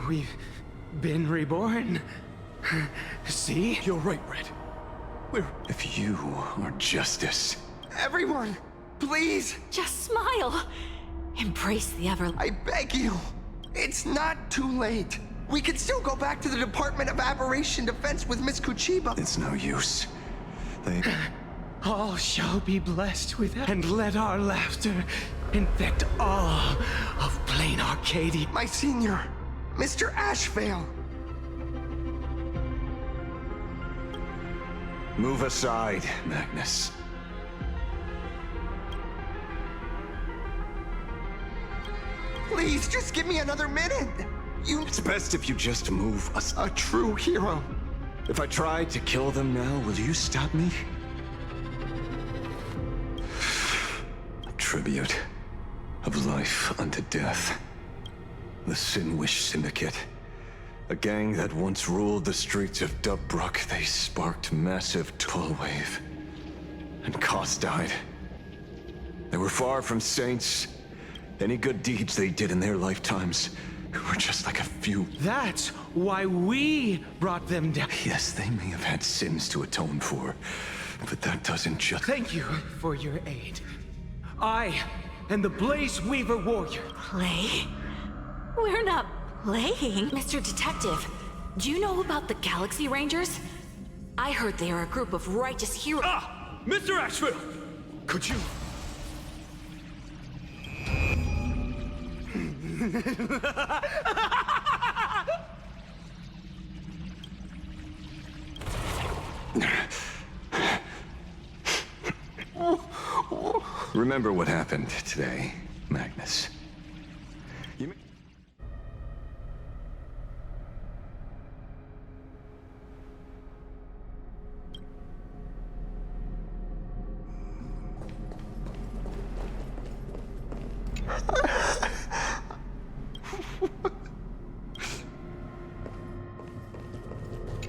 We've been reborn. See? You're right, Red. If you are justice... Everyone, please! Just smile. Embrace the I beg you! It's not too late! We can still go back to the Department of Aberration Defense with Miss Kuchiba! It's no use. They... All shall be blessed with it, and let our laughter infect all of Plain Arcadia. My senior, Mr. Ashvale! Move aside, Magnus. Please, just give me another minute! It's best if you just move aside. A true hero. If I try to kill them now, will you stop me? A tribute of life unto death. The Sinwish Syndicate. A gang that once ruled the streets of Dubbrook. They sparked massive toll wave. And Koss died. They were far from saints. Any good deeds they did in their lifetimes were just like a few. That's why we brought them down. Yes, they may have had sins to atone for, but that doesn't just... Thank you for your aid. I and the Blaze Weaver Warrior. Play? We're not playing. Mr. Detective, do you know about the Galaxy Rangers? I heard they are a group of righteous heroes. Ah! Mr. Ashville! Could you... Remember what happened today, Magnus. You...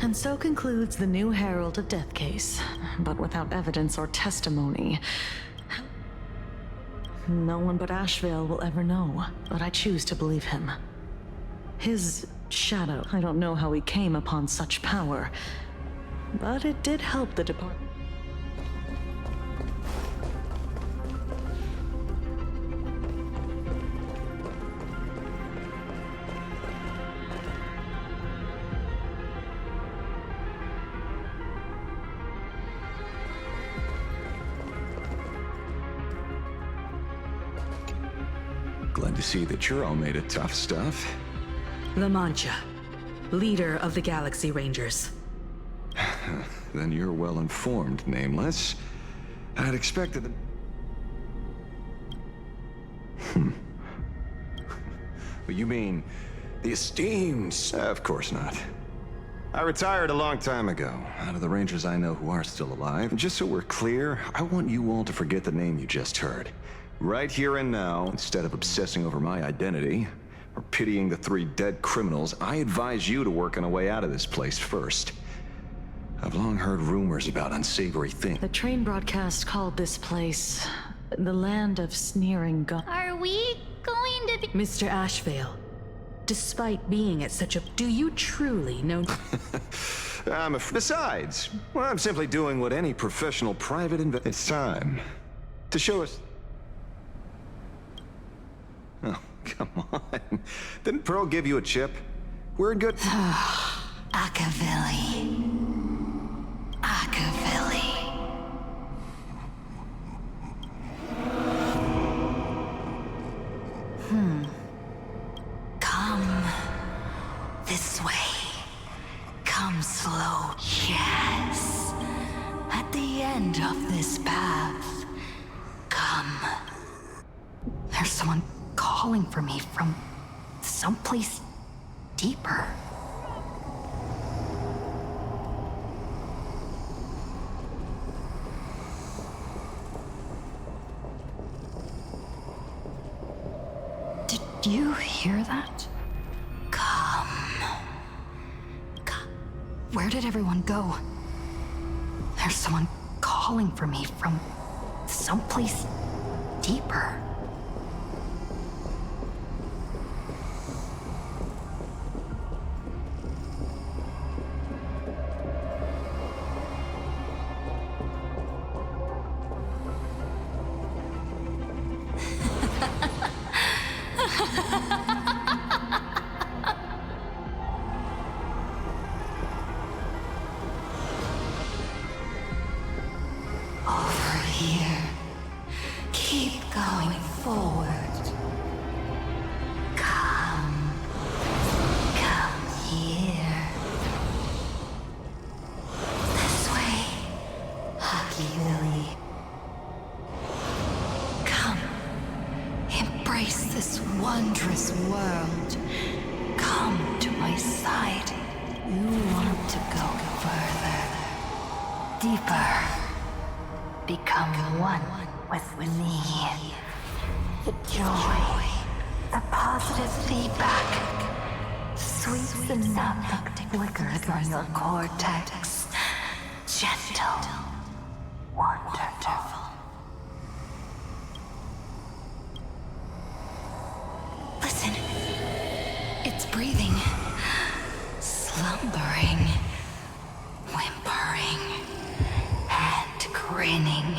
And so concludes the new Herald of Death case, but without evidence or testimony. No one but Ashvale will ever know, but I choose to believe him. His shadow, I don't know how he came upon such power, but it did help the department. Glad to see that you're all made of tough stuff. La Mancha, leader of the Galaxy Rangers. Then you're well informed, Nameless. I'd expected that... Well, you mean the esteemed... Of course not. I retired a long time ago. Out of the Rangers I know who are still alive. And just so we're clear, I want you all to forget the name you just heard. Right here and now, instead of obsessing over my identity, or pitying the 3 dead criminals, I advise you to work on a way out of this place first. I've long heard rumors about unsavory things. The train broadcast called this place the land of sneering gun. Are we going to be... Mr. Ashvale, despite being at such a... Do you truly know... Besides, well, I'm simply doing what any professional private It's time to show us... Oh, come on. Didn't Pearl give you a chip? We're good... Akavilli. Come this way. Come slow. Yes. At the end of this path. Come. There's someone calling for me from someplace deeper. Did you hear that? Come. Where did everyone go? There's someone calling for me from someplace deeper. embrace this wondrous world. Come to my side. You want to go further, deeper. Become one with me. The joy, the positive feedback, sweets enough to flicker through your cortex. Gentle, wonderful. Listen, it's breathing, slumbering, whimpering, and grinning.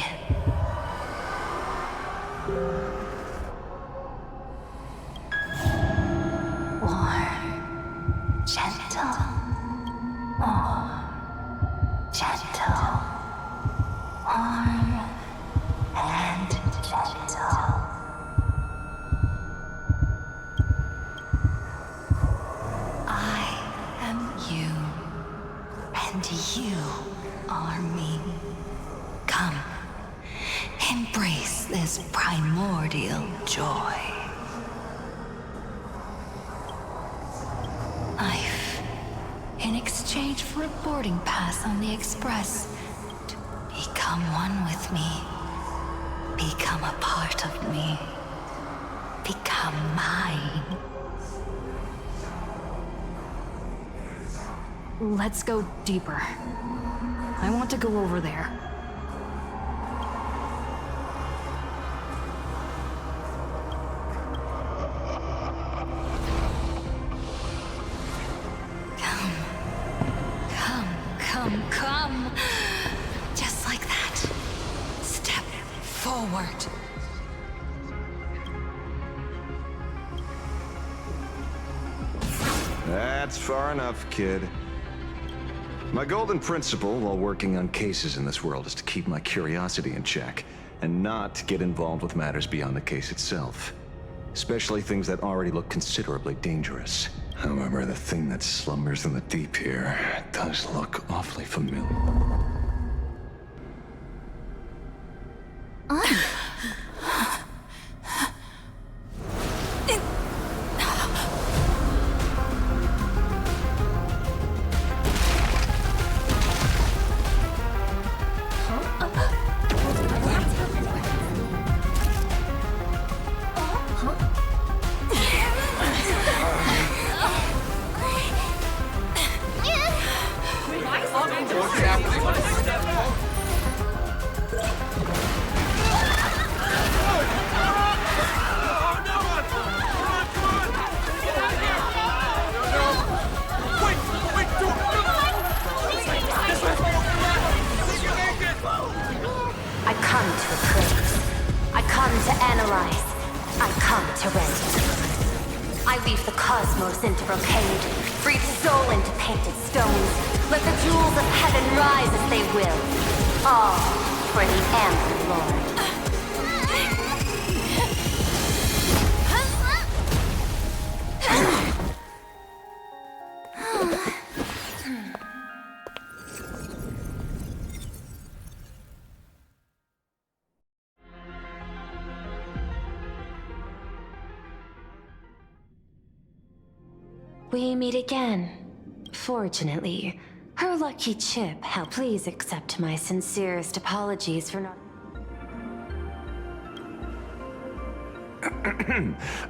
Warm, gentle, more gentle, warm, and gentle. I am you, and you are me. Come, embrace this primordial joy. Life, in exchange for a boarding pass on the Express, to become one with me, become a part of me, become mine. Let's go deeper. I want to go over there. Come. Just like that. Step forward. That's far enough, kid. My golden principle while working on cases in this world is to keep my curiosity in check and not get involved with matters beyond the case itself. Especially things that already look considerably dangerous. However, the thing that slumbers in the deep here does look awfully familiar. Into brocade, breathe soul into painted stones. Let the jewels of heaven rise as they will. All for the Amber Lord. We meet again. Fortunately, her lucky chip, how please accept my sincerest apologies for not...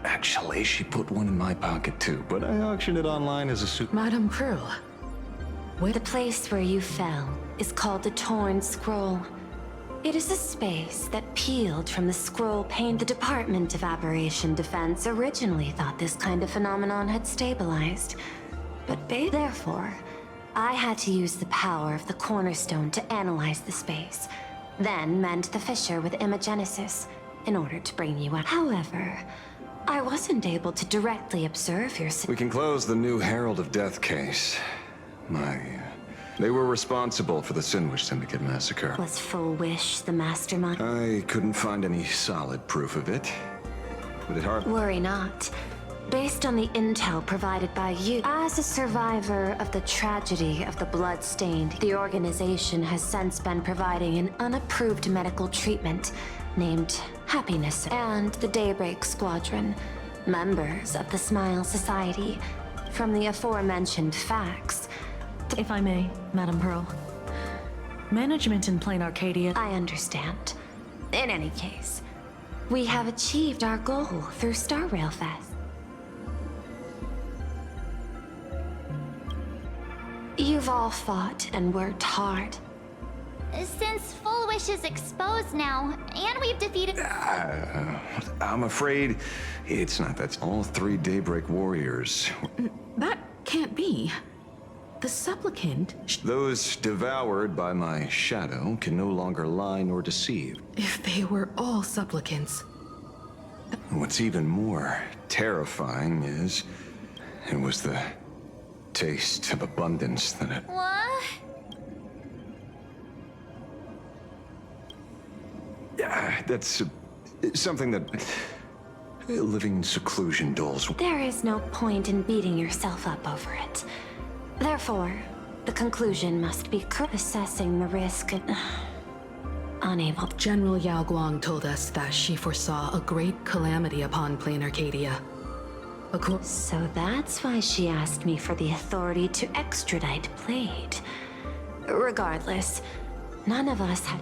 Actually, she put one in my pocket too, but I auctioned it online as a suit. Madame Prue. The place where you fell is called the Torn Scroll. It is a space that peeled from the scroll pane. The Department of Aberration Defense originally thought this kind of phenomenon had stabilized. But therefore, I had to use the power of the cornerstone to analyze the space, then mend the fissure with imagenesis in order to bring you out. However, I wasn't able to directly observe your... We can close the new Herald of Death case. They were responsible for the Sinwish Syndicate massacre. Was Full Wish the mastermind? I couldn't find any solid proof of it. But it hardly... Worry not. Based on the intel provided by you, as a survivor of the tragedy of the Bloodstained, the organization has since been providing an unapproved medical treatment named Happiness, and the Daybreak Squadron, members of the Smile Society. From the aforementioned facts, If I may, Madam Pearl. Management in Plain Arcadia... I understand. In any case, we have achieved our goal through Star Rail Fest. You've all fought and worked hard. Since Full Wish is exposed now, and we've defeated... I'm afraid it's not. That's all 3 Daybreak warriors. That can't be. The supplicant... Those devoured by my shadow can no longer lie nor deceive. If they were all supplicants... What's even more terrifying is it was the taste of abundance that it... What? That's something that living in seclusion dulls. There is no point in beating yourself up over it. Therefore, the conclusion must be assessing the risk and... unable to... General Yao Guang told us that she foresaw a great calamity upon Plain Arcadia. So that's why she asked me for the authority to extradite Blade. Regardless, none of us had...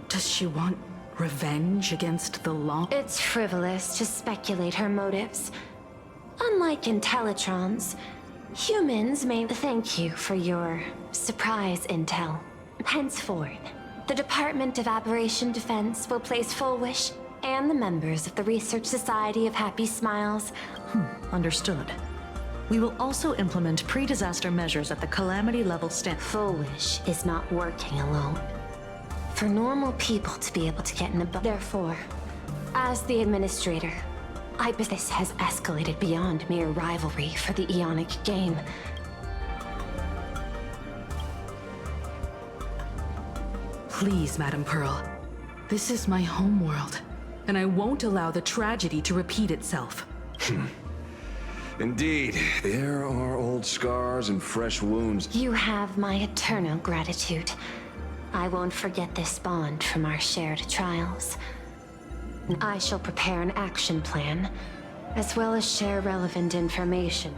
Does she want revenge against the law? It's frivolous to speculate her motives. Unlike Intellitrons, humans may... Thank you for your surprise intel. Henceforth, the Department of Aberration Defense will place Full Wish and the members of the Research Society of Happy Smiles. Understood. We will also implement pre-disaster measures at the calamity level Full Wish is not working alone. For normal people to be able to get in the... Therefore, as the administrator, I bet this has escalated beyond mere rivalry for the Ionic game. Please, Madam Pearl. This is my homeworld, and I won't allow the tragedy to repeat itself. Indeed, there are old scars and fresh wounds. You have my eternal gratitude. I won't forget this bond from our shared trials. I shall prepare an action plan, as well as share relevant information.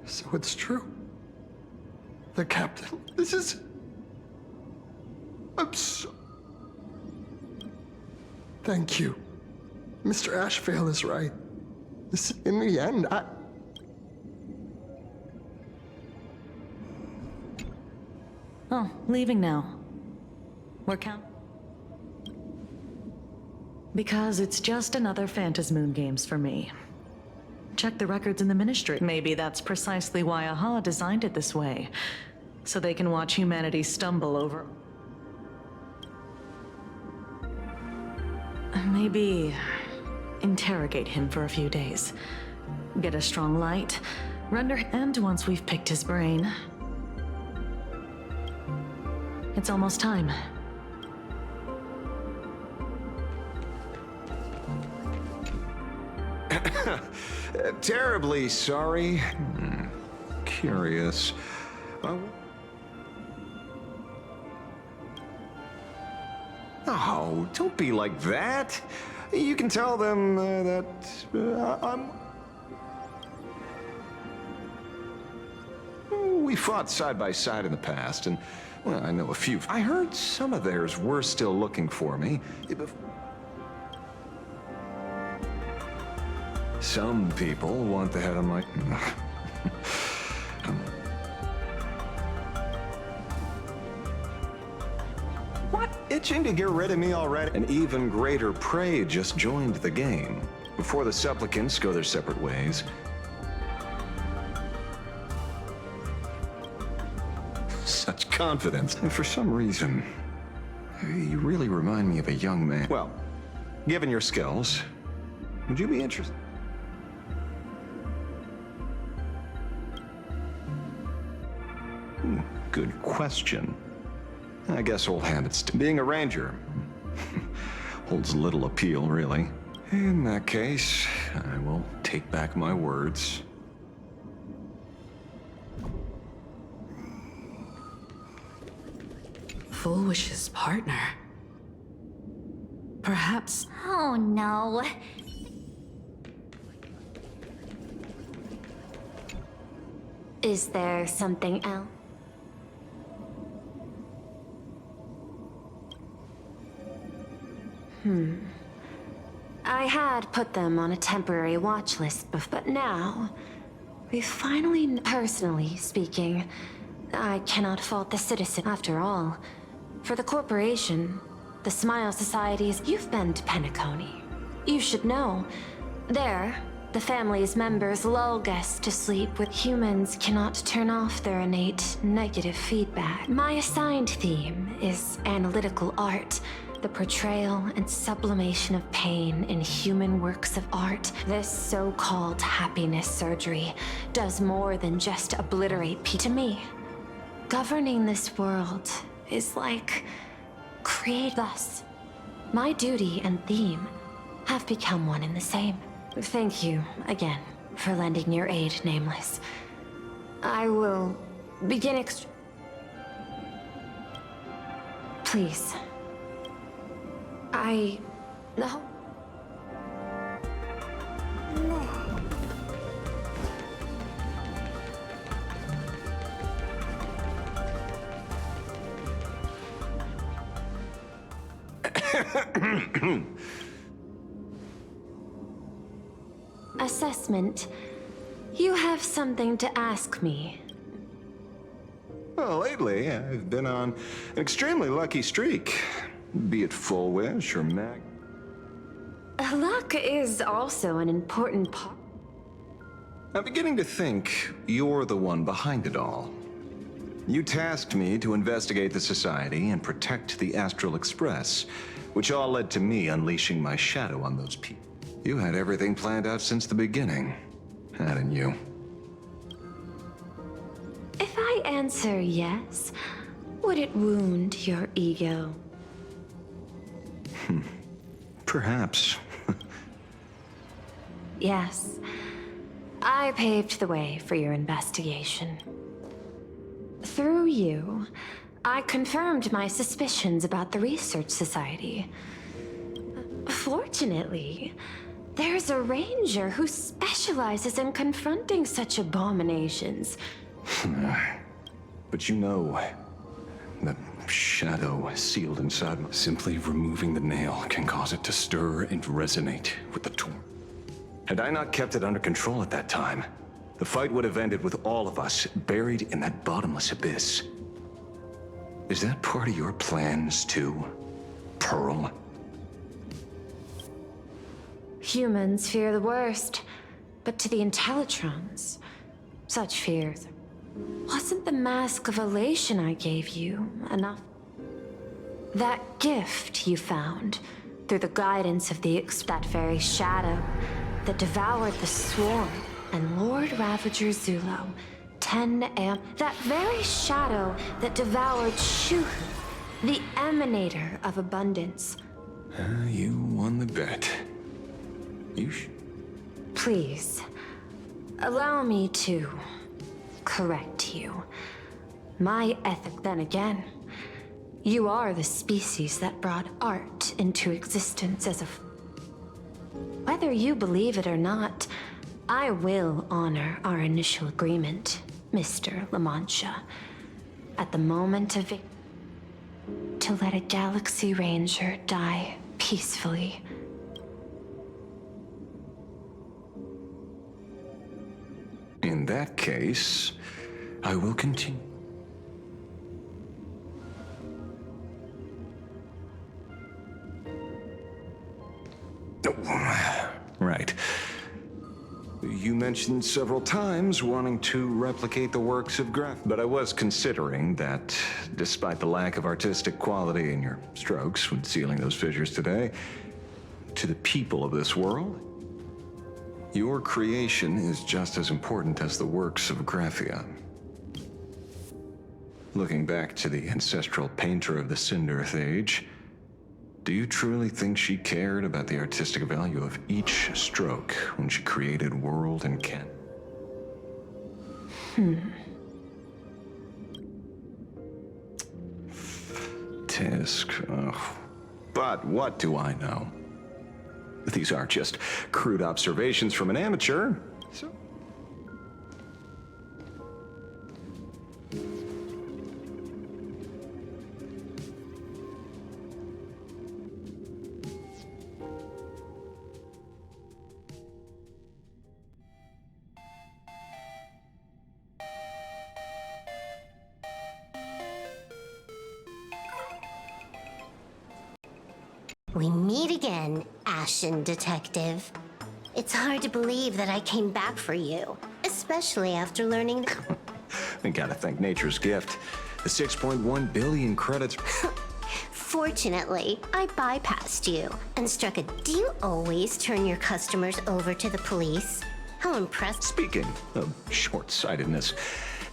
So it's true. The captain. This is... I'm so... Thank you. Mr. Ashvale is right. This, in the end, Oh, leaving now. We're because it's just another Phantasmoon games for me. Check the records in the Ministry. Maybe that's precisely why AHA designed it this way. So they can watch humanity stumble over... Maybe... interrogate him for a few days. Get a strong light, render... And once we've picked his brain... It's almost time. Terribly sorry. Curious. Oh, don't be like that. You can tell them that I'm... We fought side by side in the past, and well, I know a few. I heard some of theirs were still looking for me. Some people want the head of my... What? Itching to get rid of me already? An even greater prey just joined the game. Before the supplicants go their separate ways. Such confidence. And for some reason, you really remind me of a young man. Well, given your skills, would you be interested? Good question. I guess old habits. Being a ranger. holds little appeal, really. In that case, I will take back my words. Full Wish's partner. Perhaps. Oh no. Is there something else? I had put them on a temporary watch list but now, we finally, personally speaking, I cannot fault the citizen after all. For the corporation, the Smile Societies, you've been to Penacony. You should know. There, the family's members lull guests to sleep with humans cannot turn off their innate negative feedback. My assigned theme is analytical art, the portrayal and sublimation of pain in human works of art. This so-called happiness surgery does more than just obliterate to me. Governing this world is like create thus. My duty and theme have become one and the same. Thank you again for lending your aid, Nameless. I will begin Please. No. Assessment. You have something to ask me. Well, lately, I've been on an extremely lucky streak. Be it Full Wish or Mag. Luck is also an important part. I'm beginning to think you're the one behind it all. You tasked me to investigate the Society and protect the Astral Express, which all led to me unleashing my shadow on those people. You had everything planned out since the beginning, hadn't you? If I answer yes, would it wound your ego? Perhaps. Yes. I paved the way for your investigation. Through you, I confirmed my suspicions about the Research Society. Fortunately, there's a ranger who specializes in confronting such abominations. But you know, the shadow sealed inside me. Simply removing the nail can cause it to stir and resonate with the torn. Had I not kept it under control at that time, the fight would have ended with all of us buried in that bottomless abyss. Is that part of your plans too, Pearl? Humans fear the worst, but to the Intellitrons, such fears. Wasn't the mask of elation I gave you enough? That gift you found, through the guidance of that very shadow that devoured the Swarm and Lord Ravager Zulo, 10 AM, that very shadow that devoured Shuhu, the emanator of abundance. You won the bet. Please, allow me to correct you. My ethic, then again, you are the species that brought art into existence as a... Whether you believe it or not, I will honor our initial agreement, Mr. La Mancha. At the moment of it, to let a Galaxy Ranger die peacefully. In that case, I will continue. Right. You mentioned several times wanting to replicate the works of Graf, but I was considering that, despite the lack of artistic quality in your strokes when sealing those fissures today, to the people of this world, your creation is just as important as the works of Grafia. Looking back to the ancestral painter of the Cinderth Age, Do you truly think she cared about the artistic value of each stroke when she created World and Ken? Tisk. But what do I know? These aren't just crude observations from an amateur. So we meet again, Ashen Detective. It's hard to believe that I came back for you, especially after learning. we gotta thank nature's gift. The 6.1 billion credits. Fortunately, I bypassed you and struck a. Do you always turn your customers over to the police? How impressed. Speaking of short-sightedness,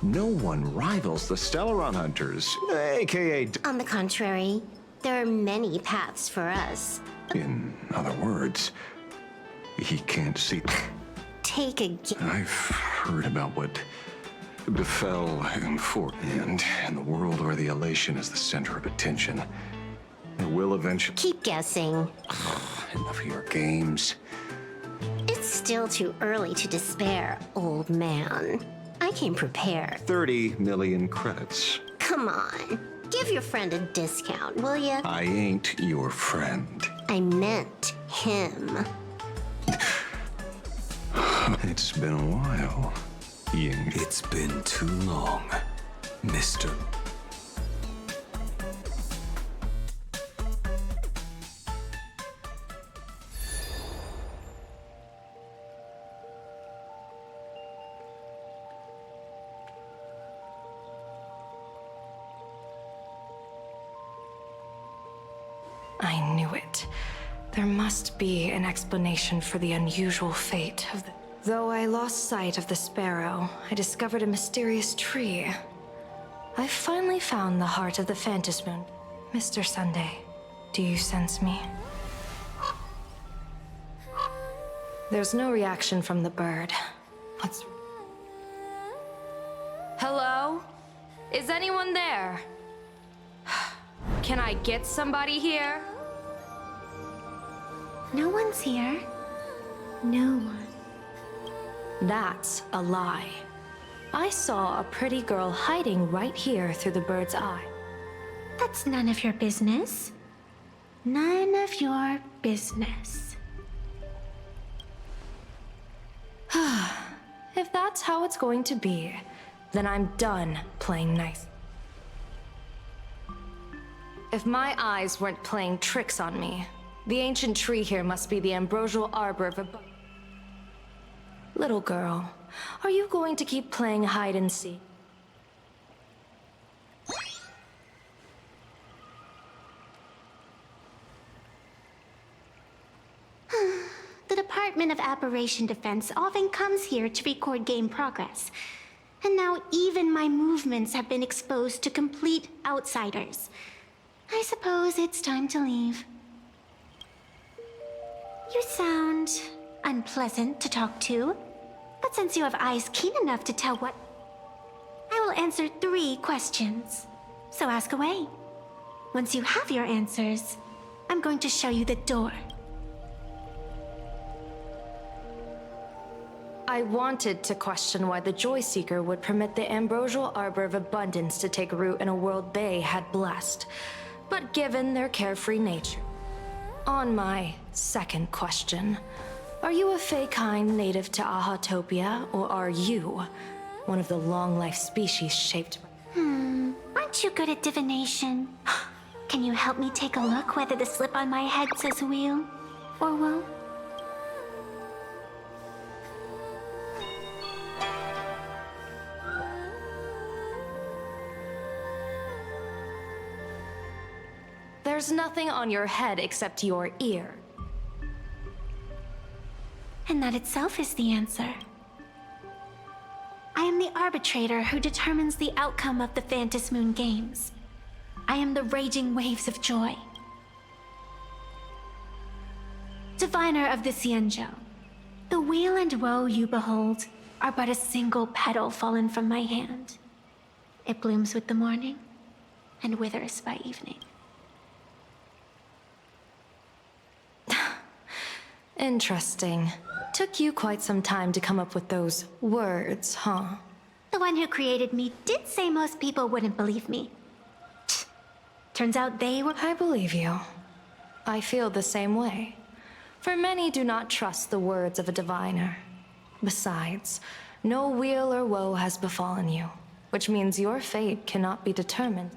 no one rivals the Stellaron Hunters, aka... On the contrary, there are many paths for us. In other words, he can't see. Take a I've heard about what befell in Fortland, in the world where the elation is the center of attention. It will eventually... Keep guessing. Enough of your games. It's still too early to despair, old man. I came prepared. 30 million credits. Come on. Give your friend a discount, will ya? I ain't your friend. I meant him. It's been a while, Ying. It's been too long, Mr. I knew it. There must be an explanation for the unusual fate of the... Though I lost sight of the sparrow, I discovered a mysterious tree. I finally found the heart of the Phantasm Moon. Mr. Sunday, do you sense me? There's no reaction from the bird. Let's... Hello? Is anyone there? Can I get somebody here? No one's here. No one. That's a lie. I saw a pretty girl hiding right here through the bird's eye. That's none of your business. None of your business. If that's how it's going to be, then I'm done playing nice. If my eyes weren't playing tricks on me, the ancient tree here must be the ambrosial arbor of a... Little girl, are you going to keep playing hide and seek? The Department of Aberration Defense often comes here to record game progress. And now even my movements have been exposed to complete outsiders. I suppose it's time to leave. You sound unpleasant to talk to, but since you have eyes keen enough to tell what... I will answer 3 questions, so ask away. Once you have your answers, I'm going to show you the door. I wanted to question why the Joy Seeker would permit the ambrosial arbor of abundance to take root in a world they had blessed. But given their carefree nature. On my second question, are you a fey kind native to Ahatopia, or are you one of the long-life species shaped by... Aren't you good at divination? Can you help me take a look whether the slip on my head says wheel or woe? There's nothing on your head except your ear. And that itself is the answer. I am the arbitrator who determines the outcome of the Phantasm Moon Games. I am the raging waves of joy. Diviner of the Xianzhou, the weal and woe you behold are but a single petal fallen from my hand. It blooms with the morning and withers by evening. Interesting. Took you quite some time to come up with those words, huh? The one who created me did say most people wouldn't believe me. Turns out they were— I believe you. I feel the same way. For many do not trust the words of a diviner. Besides, no weal or woe has befallen you, which means your fate cannot be determined.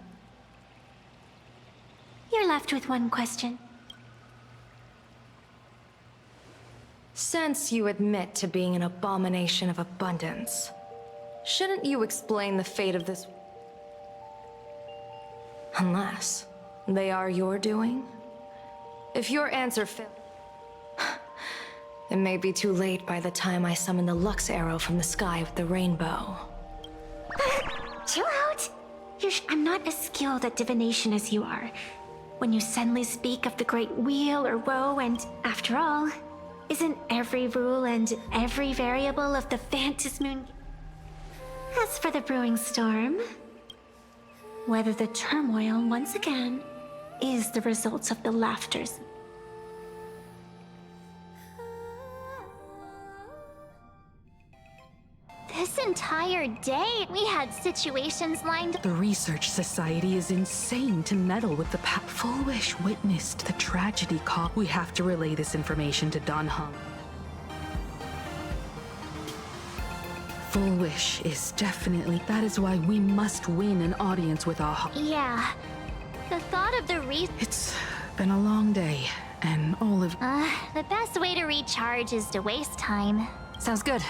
You're left with one question. Since you admit to being an abomination of abundance, shouldn't you explain the fate of this? Unless they are your doing? If your answer fails, it may be too late by the time I summon the Lux arrow from the sky with the rainbow. Chill out! I'm not as skilled at divination as you are. When you suddenly speak of the great weal or woe, and after all, isn't every rule and every variable of the Phantasmoon— As for the brewing storm, whether the turmoil, once again, is the result of the laughters. This entire day, we had situations lined up. The Research Society is insane to meddle with the Full Wish witnessed the tragedy call. We have to relay this information to Don Hung. Full Wish is definitely— that is why we must win an audience with Aha. Yeah. The thought of the It's been a long day, and all of— the best way to recharge is to waste time. Sounds good.